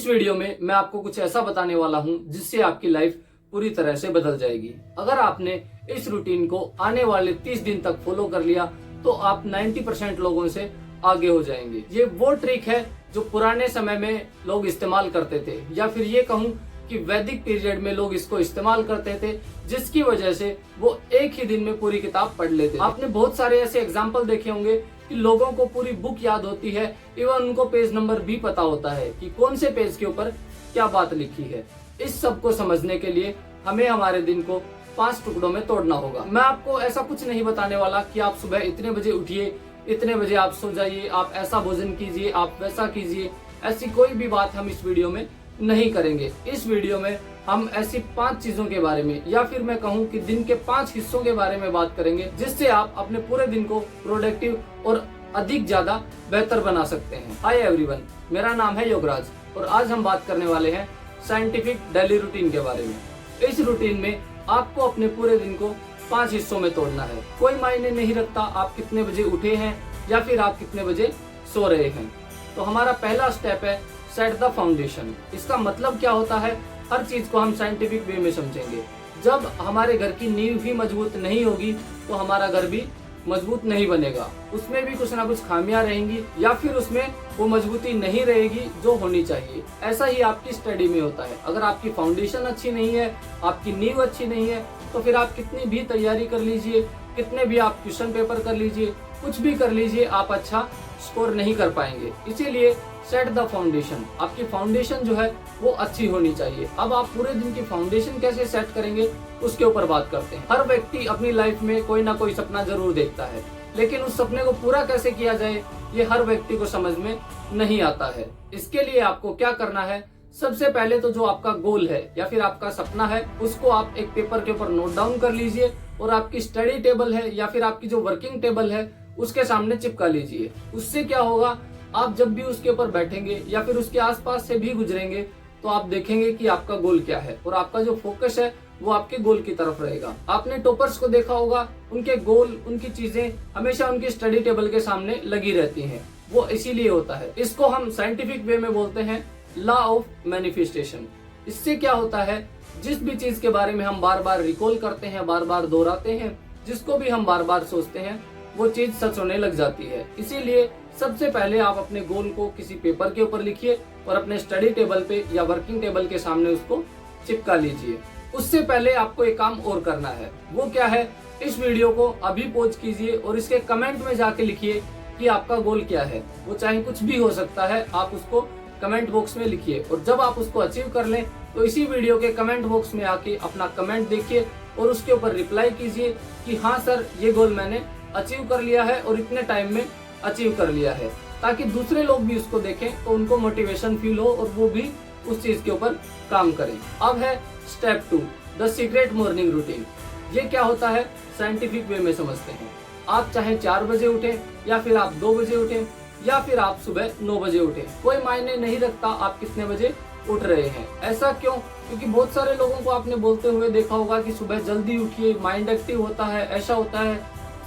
Video में मैं आपको कुछ ऐसा बताने वाला हूं जिससे आपकी लाइफ पूरी तरह से बदल जाएगी। अगर आपने इस रूटीन को आने वाले 30 दिन तक फॉलो कर लिया तो आप 90% लोगों से आगे हो जाएंगे। ये वो ट्रिक है जो पुराने समय में लोग इस्तेमाल करते थे, या फिर ये कहूँ कि वैदिक पीरियड में लोग इसको इस्तेमाल करते थे, जिसकी वजह से वो एक ही दिन में पूरी किताब पढ़ लेते थे। आपने बहुत सारे ऐसे एग्जाम्पल देखे होंगे कि लोगों को पूरी बुक याद होती है, इवन उनको पेज नंबर भी पता होता है कि कौन से पेज के ऊपर क्या बात लिखी है। इस सब को समझने के लिए हमें हमारे दिन को 5 टुकड़ों में तोड़ना होगा। मैं आपको ऐसा कुछ नहीं बताने वाला कि आप सुबह इतने बजे उठिए, इतने बजे आप सो जाइए, आप ऐसा भोजन कीजिए, आप वैसा कीजिए। ऐसी कोई भी बात हम इस वीडियो में नहीं करेंगे। इस वीडियो में हम ऐसी 5 चीजों के बारे में, या फिर मैं कहूँ कि दिन के 5 हिस्सों के बारे में बात करेंगे, जिससे आप अपने पूरे दिन को प्रोडक्टिव और अधिक ज्यादा बेहतर बना सकते हैं। हाय एवरीवन, मेरा नाम है योगराज और आज हम बात करने वाले हैं साइंटिफिक डेली रूटीन के बारे में। इस रूटीन में आपको अपने पूरे दिन को 5 हिस्सों में तोड़ना है। कोई मायने नहीं रखता आप कितने बजे उठे हैं या फिर आप कितने बजे सो रहे हैं। तो हमारा पहला स्टेप है सेट द फाउंडेशन। इसका मतलब क्या होता है, हर चीज को हम साइंटिफिक वे में समझेंगे। जब हमारे घर की नींव ही मजबूत नहीं होगी तो हमारा घर भी मजबूत नहीं बनेगा। उसमें भी कुछ ना कुछ खामियां रहेंगी, या फिर उसमें वो मजबूती नहीं रहेगी जो होनी चाहिए। ऐसा ही आपकी स्टडी में होता है। अगर आपकी फाउंडेशन अच्छी नहीं है, आपकी नींव अच्छी नहीं है, तो फिर आप कितनी भी तैयारी कर लीजिए, कितने भी आप क्वेश्चन पेपर कर लीजिए, कुछ भी कर लीजिए, आप अच्छा स्कोर नहीं कर पाएंगे। इसीलिए सेट द फाउंडेशन। आपकी फाउंडेशन जो है वो अच्छी होनी चाहिए। अब आप पूरे दिन की फाउंडेशन कैसे सेट करेंगे उसके ऊपर बात करते हैं। हर व्यक्ति अपनी लाइफ में कोई ना कोई सपना जरूर देखता है, लेकिन उस सपने को पूरा कैसे किया जाए ये हर व्यक्ति को समझ में नहीं आता है। इसके लिए आपको क्या करना है, सबसे पहले तो जो आपका गोल है या फिर आपका सपना है उसको आप एक पेपर के ऊपर नोट डाउन कर लीजिए और आपकी स्टडी टेबल है या फिर आपकी जो वर्किंग टेबल है उसके सामने चिपका लीजिए। उससे क्या होगा, आप जब भी उसके ऊपर बैठेंगे या फिर उसके आसपास से भी गुजरेंगे तो आप देखेंगे कि आपका गोल क्या है और आपका जो फोकस है वो आपके गोल की तरफ रहेगा। आपने टॉपर्स को देखा होगा, उनके गोल, उनकी चीजें हमेशा उनकी स्टडी टेबल के सामने लगी रहती हैं। वो इसीलिए होता है। इसको हम साइंटिफिक वे में बोलते हैं लॉ ऑफ मैनिफेस्टेशन। इससे क्या होता है, जिस भी चीज के बारे में हम बार बार रिकॉल करते हैं, बार बार दोहराते हैं, जिसको भी हम बार बार सोचते हैं, वो चीज सच होने लग जाती है। इसीलिए सबसे पहले आप अपने गोल को किसी पेपर के ऊपर लिखिए और अपने स्टडी टेबल पे या वर्किंग टेबल के सामने उसको चिपका लीजिए। उससे पहले आपको एक काम और करना है। वो क्या है, इस वीडियो को अभी पॉज कीजिए और इसके कमेंट में जाके लिखिए कि आपका गोल क्या है। वो चाहे कुछ भी हो सकता है, आप उसको कमेंट बॉक्स में लिखिए और जब आप उसको अचीव कर लें तो इसी वीडियो के कमेंट बॉक्स में आके अपना कमेंट देखिए और उसके ऊपर रिप्लाई कीजिए कि हाँ सर, ये गोल मैंने अचीव कर लिया है और इतने टाइम में अचीव कर लिया है, ताकि दूसरे लोग भी उसको देखें तो उनको मोटिवेशन फील हो और वो भी उस चीज के ऊपर काम करें। अब है step 2, the secret morning routine. ये क्या होता है, साइंटिफिक वे में समझते हैं। आप चाहे 4 बजे उठें या फिर आप 2 बजे उठें या फिर आप सुबह 9 बजे उठें, कोई मायने नहीं रखता आप कितने बजे उठ रहे हैं। ऐसा क्यों? क्योंकि बहुत सारे लोगों को आपने बोलते हुए देखा होगा कि सुबह जल्दी उठिए, माइंड एक्टिव होता है, ऐसा होता है।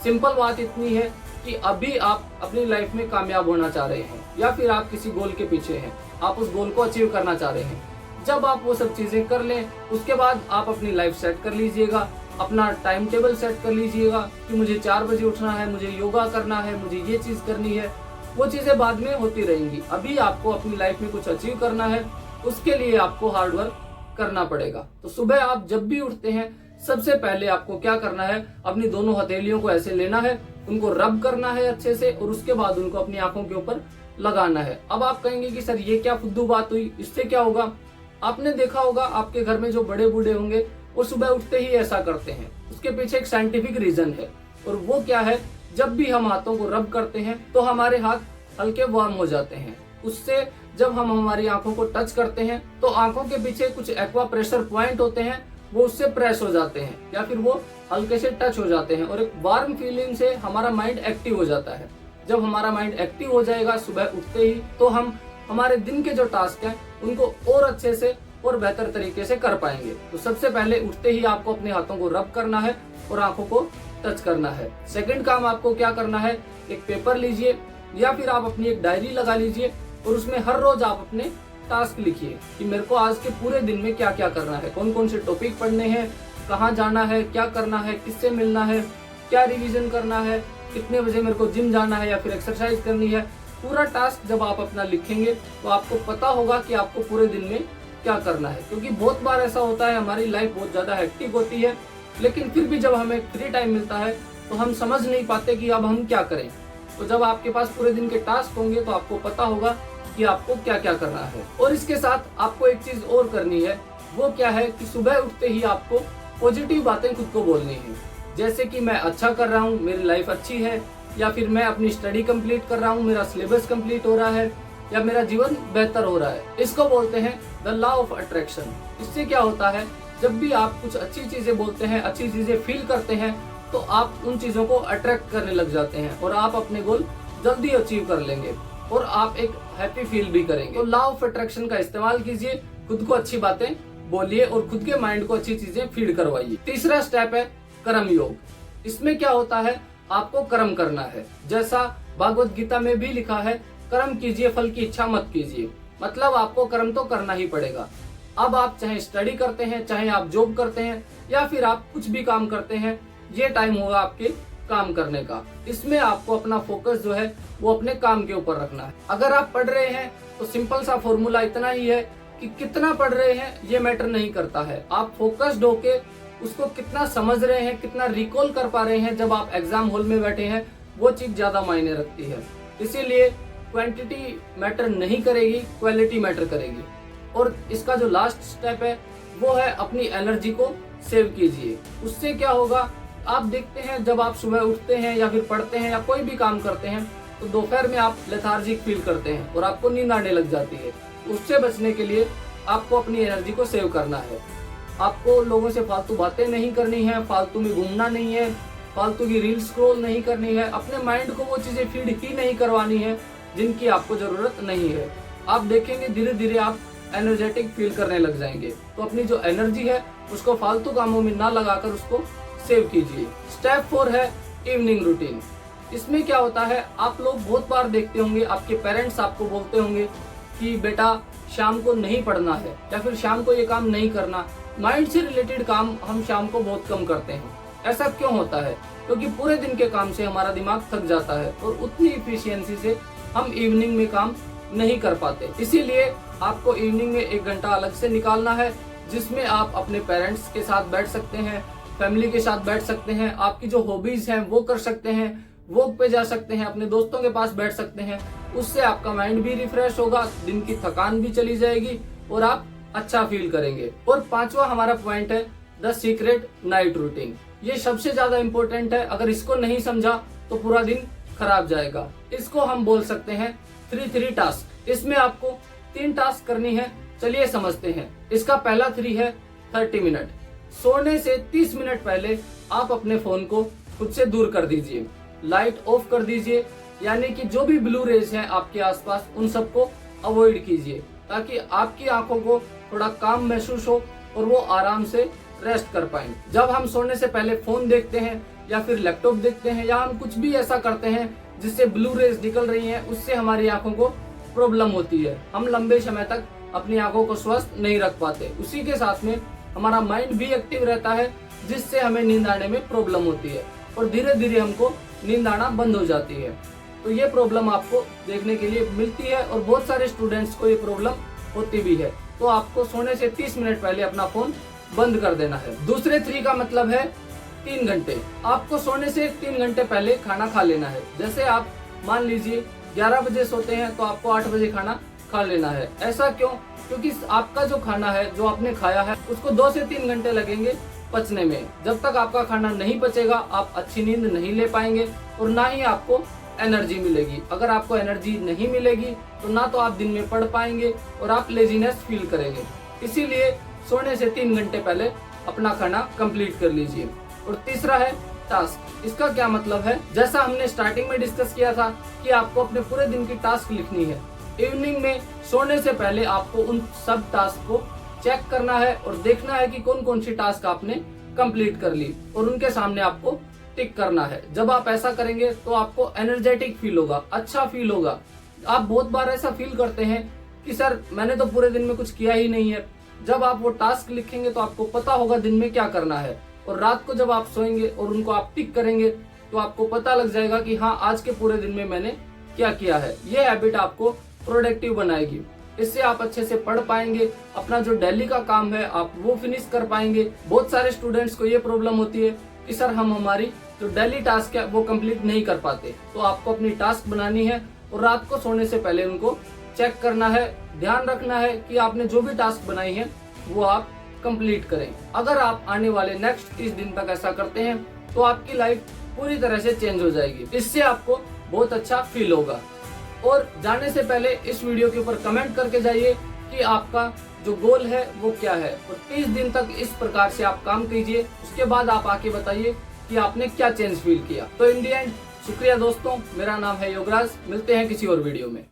सिंपल बात इतनी है कि अभी आप अपनी लाइफ में कामयाब होना चाह रहे हैं या फिर आप किसी गोल के पीछे हैं, आप उस गोल को अचीव करना चाह रहे हैं। जब आप वो सब चीजें कर लें उसके बाद आप अपनी लाइफ सेट कर लीजिएगा, अपना टाइम टेबल सेट कर लीजिएगा कि मुझे 4 बजे उठना है, मुझे योगा करना है, मुझे ये चीज करनी है। वो चीजें बाद में होती रहेंगी। अभी आपको अपनी लाइफ में कुछ अचीव करना है, उसके लिए आपको हार्ड वर्क करना पड़ेगा। तो सुबह आप जब भी उठते हैं सबसे पहले आपको क्या करना है, अपनी दोनों हथेलियों को ऐसे लेना है, उनको रब करना है अच्छे से और उसके बाद उनको अपनी आंखों के ऊपर लगाना है। अब आप कहेंगे कि सर ये क्या फुद्दू बात हुई, इससे क्या होगा? आपने देखा होगा आपके घर में जो बड़े बूढ़े होंगे वो सुबह उठते ही ऐसा करते हैं। उसके पीछे एक साइंटिफिक रीजन है और वो क्या है, जब भी हम हाथों को रब करते हैं तो हमारे हाथ हल्के वार्म हो जाते हैं। उससे जब हम हमारी आंखों को टच करते हैं तो आंखों के पीछे कुछ एक्वा प्रेशर पॉइंट होते हैं, वो उससे प्रेस हो जाते हैं या फिर वो हल्के से टच हो जाते हैं और एक वार्म फीलिंग से हमारा माइंड एक्टिव हो जाता है। जब हमारा माइंड एक्टिव हो जाएगा सुबह उठते ही, तो हम हमारे दिन के जो टास्क हैं उनको और अच्छे से और बेहतर तरीके से कर पाएंगे। तो सबसे पहले उठते ही आपको अपने हाथों को रब करना है और आंखों को टच करना है। सेकंड काम आपको क्या करना है, एक पेपर लीजिए या फिर आप अपनी एक डायरी लगा लीजिए और उसमें हर रोज आप अपने टास्क लिखिए कि मेरे को आज के पूरे दिन में क्या क्या करना है, कौन कौन से टॉपिक पढ़ने हैं, कहाँ जाना है, क्या करना है, किससे मिलना है, क्या रिवीजन करना है, कितने बजे मेरे को जिम जाना है या फिर एक्सरसाइज करनी है। पूरा टास्क जब आप अपना लिखेंगे तो आपको पता होगा कि आपको पूरे दिन में क्या करना है। क्योंकि बहुत बार ऐसा होता है, हमारी लाइफ बहुत ज़्यादा हेक्टिक होती है, लेकिन फिर भी जब हमें फ्री टाइम मिलता है तो हम समझ नहीं पाते कि अब हम क्या करें। तो जब आपके पास पूरे दिन के टास्क होंगे तो आपको पता होगा कि आपको क्या क्या करना है। और इसके साथ आपको एक चीज और करनी है, वो क्या है कि सुबह उठते ही आपको पॉजिटिव बातें खुद को बोलनी है। जैसे कि मैं अच्छा कर रहा हूँ, मेरी लाइफ अच्छी है, या फिर मैं अपनी स्टडी कंप्लीट कर रहा हूँ, मेरा सिलेबस कंप्लीट हो रहा है, या मेरा जीवन बेहतर हो रहा है। इसको बोलते हैं द लॉ ऑफ अट्रैक्शन। इससे क्या होता है, जब भी आप कुछ अच्छी चीजें बोलते हैं, अच्छी चीजें फील करते हैं, तो आप उन चीजों को अट्रैक्ट करने लग जाते हैं और आप अपने गोल जल्दी अचीव कर लेंगे और आप एक हैप्पी फील भी करेंगे। तो लॉ ऑफ अट्रैक्शन का इस्तेमाल कीजिए, खुद को अच्छी बातें बोलिए और खुद के माइंड को अच्छी चीजें फीड करवाइए। तीसरा स्टेप है कर्म योग। इसमें क्या होता है, आपको कर्म करना है। जैसा भागवत गीता में भी लिखा है, कर्म कीजिए फल की इच्छा मत कीजिए। मतलब आपको कर्म तो करना ही पड़ेगा। अब आप चाहे स्टडी करते हैं, चाहे आप जॉब करते हैं, या फिर आप कुछ भी काम करते हैं, ये टाइम होगा आपके काम करने का। इसमें आपको अपना फोकस जो है वो अपने काम के ऊपर रखना है। अगर आप पढ़ रहे हैं तो सिंपल सा फॉर्मूला इतना ही है कि कितना पढ़ रहे हैं ये मैटर नहीं करता है, आप फोकस्ड होके उसको कितना समझ रहे हैं, कितना रिकॉल कर पा रहे हैं जब आप एग्जाम हॉल में बैठे हैं, वो चीज ज्यादा मायने रखती है। इसीलिए क्वांटिटी मैटर नहीं करेगी, क्वालिटी मैटर करेगी। और इसका जो लास्ट स्टेप है वो है अपनी एनर्जी को सेव कीजिए। उससे क्या होगा, आप देखते हैं जब आप सुबह उठते हैं या फिर पढ़ते हैं या कोई भी काम करते हैं तो दोपहर में आप लेथार्जिक फील करते हैं और आपको नींद आने लग जाती है। उससे बचने के लिए आपको अपनी एनर्जी को सेव करना है। आपको लोगों से फालतू बातें नहीं करनी है, फालतू में घूमना नहीं है, फालतू की रील स्क्रॉल नहीं करनी है, अपने माइंड को वो चीजें फीड ही नहीं करवानी है जिनकी आपको जरूरत नहीं है। आप देखेंगे धीरे धीरे आप एनर्जेटिक फील करने लग जाएंगे। तो अपनी जो एनर्जी है उसको फालतू कामों में ना लगाकर उसको सेव कीजिए। स्टेप 4 है इवनिंग रूटीन। इसमें क्या होता है, आप लोग बहुत बार देखते होंगे, आपके पेरेंट्स आपको बोलते होंगे कि बेटा शाम को नहीं पढ़ना है या फिर शाम को ये काम नहीं करना। माइंड से रिलेटेड काम हम शाम को बहुत कम करते हैं। ऐसा क्यों होता है? क्योंकि पूरे दिन के काम से हमारा दिमाग थक जाता है और उतनी इफिशियंसी से हम इवनिंग में काम नहीं कर पाते। इसीलिए आपको इवनिंग में 1 घंटा अलग से निकालना है, जिसमें आप अपने पेरेंट्स के साथ बैठ सकते हैं, फैमिली के साथ बैठ सकते हैं, आपकी जो हॉबीज हैं वो कर सकते हैं, वॉक पे जा सकते हैं, अपने दोस्तों के पास बैठ सकते हैं। उससे आपका माइंड भी रिफ्रेश होगा, दिन की थकान भी चली जाएगी और आप अच्छा फील करेंगे। और 5वां हमारा पॉइंट है द सीक्रेट नाइट रूटीन। ये सबसे ज्यादा इंपॉर्टेंट है। अगर इसको नहीं समझा तो पूरा दिन खराब जाएगा। इसको हम बोल सकते हैं 3 टास्क। इसमें आपको 3 टास्क करनी है। चलिए समझते हैं। इसका पहला 3 है 30 मिनट। सोने से 30 मिनट पहले आप अपने फोन को खुद से दूर कर दीजिए, लाइट ऑफ कर दीजिए, यानी कि जो भी ब्लू रेज हैं आपके आसपास उन सबको अवॉइड कीजिए, ताकि आपकी आंखों को थोड़ा काम महसूस हो और वो आराम से रेस्ट कर पाएं। जब हम सोने से पहले फोन देखते हैं या फिर लैपटॉप देखते हैं या हम कुछ भी ऐसा करते हैं जिससे ब्लू रेज निकल रही हैं, उससे हमारी आंखों को प्रॉब्लम होती है। हम लंबे समय तक अपनी आंखों को स्वस्थ नहीं रख पाते। उसी के साथ में हमारा माइंड भी एक्टिव रहता है, जिससे हमें नींद आने में प्रॉब्लम होती है और धीरे धीरे हमको नींद आना बंद हो जाती है। तो ये प्रॉब्लम आपको देखने के लिए मिलती है और बहुत सारे स्टूडेंट्स को ये प्रॉब्लम होती भी है। तो आपको सोने से 30 मिनट पहले अपना फोन बंद कर देना है। दूसरे 3 का मतलब है 3 घंटे। आपको सोने से 3 घंटे पहले खाना खा लेना है। जैसे आप मान लीजिए 11 बजे सोते हैं तो आपको 8 बजे खाना खा लेना है। ऐसा क्यों? क्योंकि आपका जो खाना है, जो आपने खाया है, उसको 2 से 3 घंटे लगेंगे पचने में। जब तक आपका खाना नहीं पचेगा आप अच्छी नींद नहीं ले पाएंगे और ना ही आपको एनर्जी मिलेगी। अगर आपको एनर्जी नहीं मिलेगी तो ना तो आप दिन में पढ़ पाएंगे और आप लेजीनेस फील करेंगे। इसीलिए सोने से 3 घंटे पहले अपना खाना कंप्लीट कर लीजिए। और तीसरा है टास्क। इसका क्या मतलब है? जैसा हमने स्टार्टिंग में डिस्कस किया था कि आपको अपने पूरे दिन की टास्क लिखनी है। इवनिंग में सोने से पहले आपको उन सब टास्क को चेक करना है और देखना है कि कौन कौन सी टास्क आपने कंप्लीट कर ली और उनके सामने आपको टिक करना है। जब आप ऐसा करेंगे तो आपको एनर्जेटिक फील होगा, अच्छा फील होगा। आप बहुत बार ऐसा फील करते हैं कि सर मैंने तो पूरे दिन में कुछ किया ही नहीं है। जब आप वो टास्क लिखेंगे तो आपको पता होगा दिन में क्या करना है, और रात को जब आप सोएंगे और उनको आप टिक करेंगे तो आपको पता लग जाएगा कि हाँ आज के पूरे दिन में मैंने क्या किया है। ये हैबिट आपको प्रोडक्टिव बनाएगी। इससे आप अच्छे से पढ़ पाएंगे, अपना जो डेली का काम है आप वो फिनिश कर पाएंगे। बहुत सारे स्टूडेंट्स को ये प्रॉब्लम होती है कि सर हम हमारी जो डेली टास्क है वो कंप्लीट नहीं कर पाते। तो आपको अपनी टास्क बनानी है और रात को सोने से पहले उनको चेक करना है, ध्यान रखना है कि आपने जो भी टास्क बनाई है वो आप कंप्लीट करें। अगर आप आने वाले नेक्स्ट 30 दिन तक ऐसा करते हैं तो आपकी लाइफ पूरी तरह से चेंज हो जाएगी। इससे आपको बहुत अच्छा फील होगा। और जाने से पहले इस वीडियो के ऊपर कमेंट करके जाइए कि आपका जो गोल है वो क्या है, और 30 दिन तक इस प्रकार से आप काम कीजिए। उसके बाद आप आके बताइए कि आपने क्या चेंज फील किया। तो इन दी एंड शुक्रिया दोस्तों, मेरा नाम है योगराज। मिलते हैं किसी और वीडियो में।